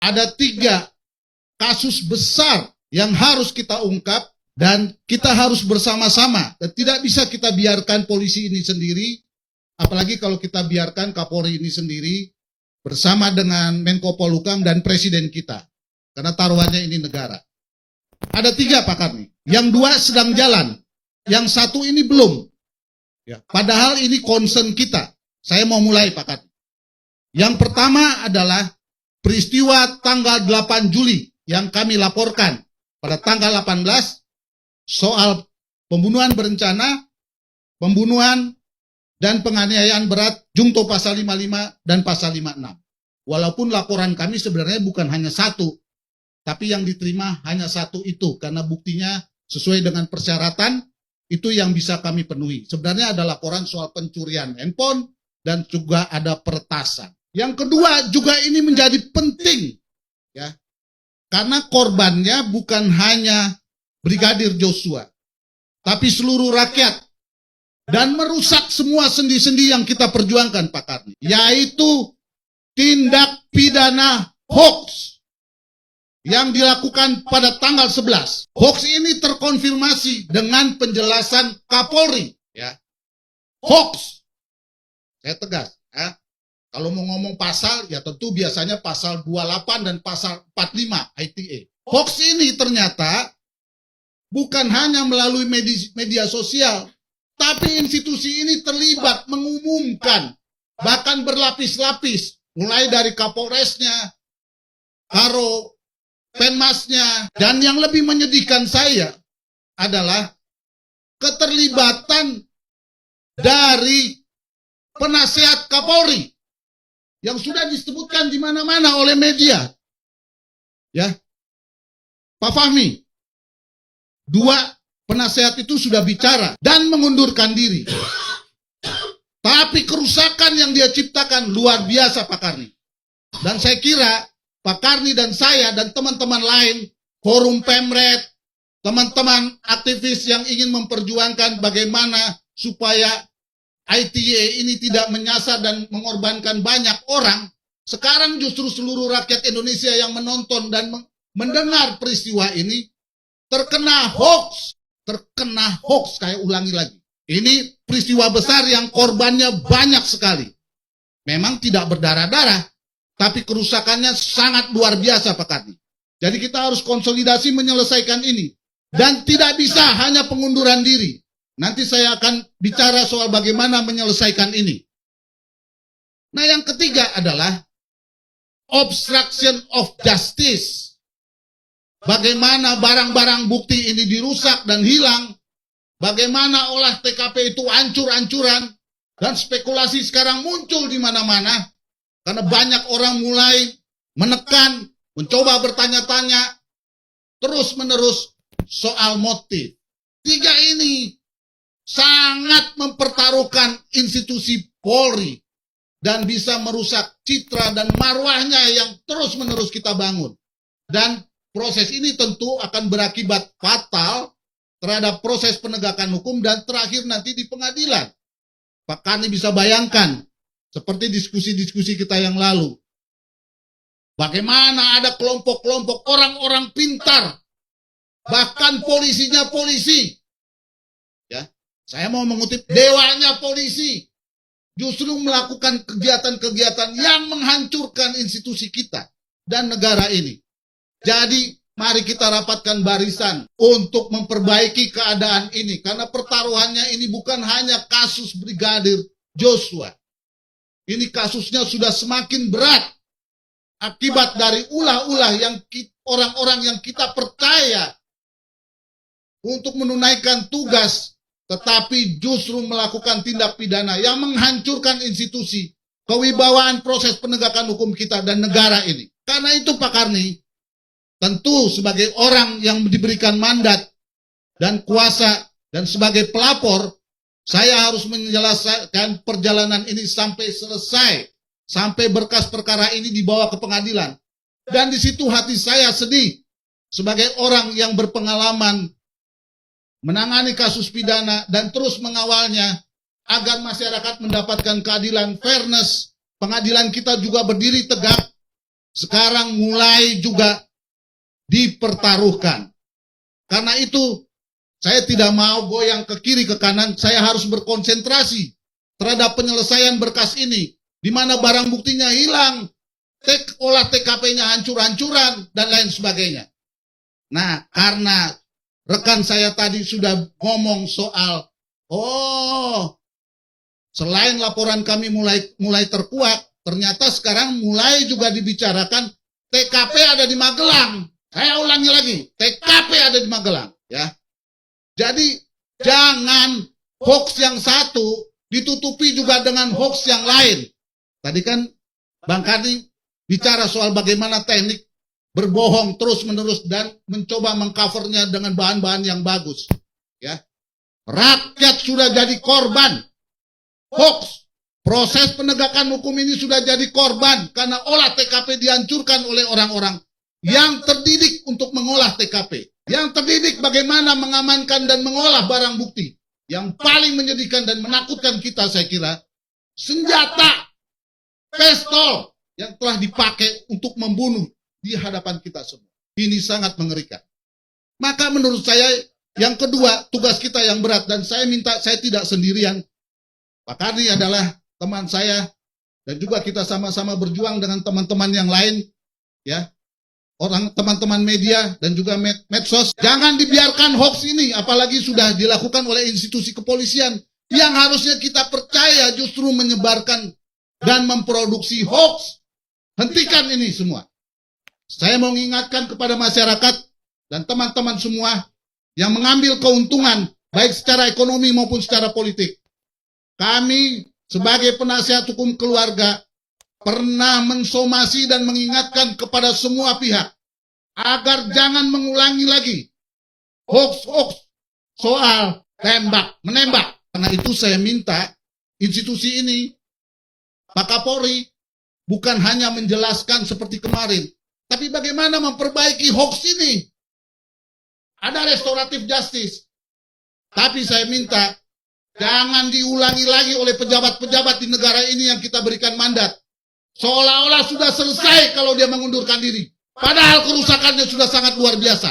ada 3 kasus besar yang harus kita ungkap dan kita harus bersama-sama. Dan tidak bisa kita biarkan polisi ini sendiri, apalagi kalau kita biarkan Kapolri ini sendiri bersama dengan Menko Polhukam dan Presiden kita. Karena taruhannya ini negara. Ada 3 Pak Karni. Yang 2 sedang jalan. Yang 1 ini belum. Ya, padahal ini concern kita. Saya mau mulai Pak Karni. Yang pertama adalah peristiwa tanggal 8 Juli yang kami laporkan pada tanggal 18 soal pembunuhan berencana, pembunuhan dan penganiayaan berat junto pasal 55 dan pasal 56. Walaupun laporan kami sebenarnya bukan hanya 1, tapi yang diterima hanya 1 itu karena buktinya sesuai dengan persyaratan itu yang bisa kami penuhi. Sebenarnya ada laporan soal pencurian handphone dan juga ada peretasan. Yang kedua juga ini menjadi penting ya. Karena korbannya bukan hanya Brigadir Joshua, tapi seluruh rakyat. Dan merusak semua sendi-sendi yang kita perjuangkan Pak Karni. Yaitu tindak pidana hoax yang dilakukan pada tanggal 11. Hoax ini terkonfirmasi dengan penjelasan Kapolri. Ya. Hoax. Saya tegas. Ya. Kalau mau ngomong pasal, ya tentu biasanya pasal 28 dan pasal 45 ITE. Hoax ini ternyata bukan hanya melalui media sosial, tapi institusi ini terlibat mengumumkan, bahkan berlapis-lapis, mulai dari Kapolresnya, Karo Penmasnya, dan yang lebih menyedihkan saya adalah keterlibatan dari penasehat Kapolri yang sudah disebutkan di mana-mana oleh media. Ya. Pak Fahmi, 2 penasehat itu sudah bicara dan mengundurkan diri. Tapi kerusakan yang dia ciptakan luar biasa Pak Karni. Dan saya kira Pak Karni dan saya dan teman-teman lain, Forum Pemret, teman-teman aktivis yang ingin memperjuangkan bagaimana supaya ITE ini tidak menyasar dan mengorbankan banyak orang. Sekarang justru seluruh rakyat Indonesia yang menonton dan mendengar peristiwa ini terkena hoax. Saya ulangi lagi. Ini peristiwa besar yang korbannya banyak sekali. Memang tidak berdarah-darah, tapi kerusakannya sangat luar biasa Pak Karni. Jadi kita harus konsolidasi menyelesaikan ini. Dan tidak bisa hanya pengunduran diri. Nanti saya akan bicara soal bagaimana menyelesaikan ini. Nah yang ketiga adalah obstruction of justice. Bagaimana barang-barang bukti ini dirusak dan hilang. Bagaimana olah TKP itu hancur-hancuran. Dan spekulasi sekarang muncul di mana-mana. Karena banyak orang mulai menekan, mencoba bertanya-tanya, terus-menerus soal motif. 3 ini sangat mempertaruhkan institusi Polri. Dan bisa merusak citra dan marwahnya yang terus-menerus kita bangun. Dan proses ini tentu akan berakibat fatal terhadap proses penegakan hukum dan terakhir nanti di pengadilan. Pak Karni bisa bayangkan seperti diskusi-diskusi kita yang lalu. Bagaimana ada kelompok-kelompok orang-orang pintar, bahkan polisinya polisi. Ya, saya mau mengutip dewanya polisi justru melakukan kegiatan-kegiatan yang menghancurkan institusi kita dan negara ini. Jadi mari kita rapatkan barisan untuk memperbaiki keadaan ini. Karena pertaruhannya ini bukan hanya kasus Brigadir Joshua. Ini kasusnya sudah semakin berat. Akibat dari ulah-ulah yang orang-orang yang kita percaya untuk menunaikan tugas. Tetapi justru melakukan tindak pidana yang menghancurkan institusi, kewibawaan proses penegakan hukum kita dan negara ini. Karena itu Pak Karni, tentu sebagai orang yang diberikan mandat dan kuasa dan sebagai pelapor, saya harus menjelaskan perjalanan ini sampai selesai. Sampai berkas perkara ini dibawa ke pengadilan. Dan di situ hati saya sedih. Sebagai orang yang berpengalaman menangani kasus pidana dan terus mengawalnya agar masyarakat mendapatkan keadilan, fairness. Pengadilan kita juga berdiri tegak. sekarang mulai juga dipertaruhkan. Karena itu, saya tidak mau goyang ke kiri ke kanan, saya harus berkonsentrasi terhadap penyelesaian berkas ini, di mana barang buktinya hilang, olah TKP-nya hancur-hancuran, dan lain sebagainya. Nah, karena rekan saya tadi sudah ngomong soal, selain laporan kami mulai terkuak, ternyata sekarang mulai juga dibicarakan TKP ada di Magelang. Saya ulangi lagi, TKP ada di Magelang, ya. Jadi jangan hoax yang satu ditutupi juga dengan hoax yang lain. Tadi kan Bang Karni bicara soal bagaimana teknik berbohong terus-menerus dan mencoba mengcovernya dengan bahan-bahan yang bagus, ya. Rakyat sudah jadi korban hoax. Proses penegakan hukum ini sudah jadi korban karena olah TKP dihancurkan oleh orang-orang yang terdidik untuk mengolah TKP, yang terdidik bagaimana mengamankan dan mengolah barang bukti. Yang paling menyedihkan dan menakutkan kita, saya kira, senjata, pistol yang telah dipakai untuk membunuh di hadapan kita semua. Ini sangat mengerikan. Maka menurut saya, yang kedua, tugas kita yang berat, dan saya minta saya tidak sendirian. Pak Karni adalah teman saya, dan juga kita sama-sama berjuang dengan teman-teman yang lain, ya. Teman-teman media dan juga medsos, jangan dibiarkan hoax ini, apalagi sudah dilakukan oleh institusi kepolisian yang harusnya kita percaya justru menyebarkan dan memproduksi hoax. Hentikan ini semua. Saya mau mengingatkan kepada masyarakat dan teman-teman semua yang mengambil keuntungan baik secara ekonomi maupun secara politik. Kami sebagai penasihat hukum keluarga pernah mensomasi dan mengingatkan kepada semua pihak agar jangan mengulangi lagi hoax-hoax soal tembak-menembak. Karena itu saya minta institusi ini, Pak Kapolri, bukan hanya menjelaskan seperti kemarin, tapi bagaimana memperbaiki hoax ini. Ada restoratif justice. Tapi saya minta jangan diulangi lagi oleh pejabat-pejabat di negara ini yang kita berikan mandat. Seolah-olah sudah selesai kalau dia mengundurkan diri. Padahal kerusakannya sudah sangat luar biasa.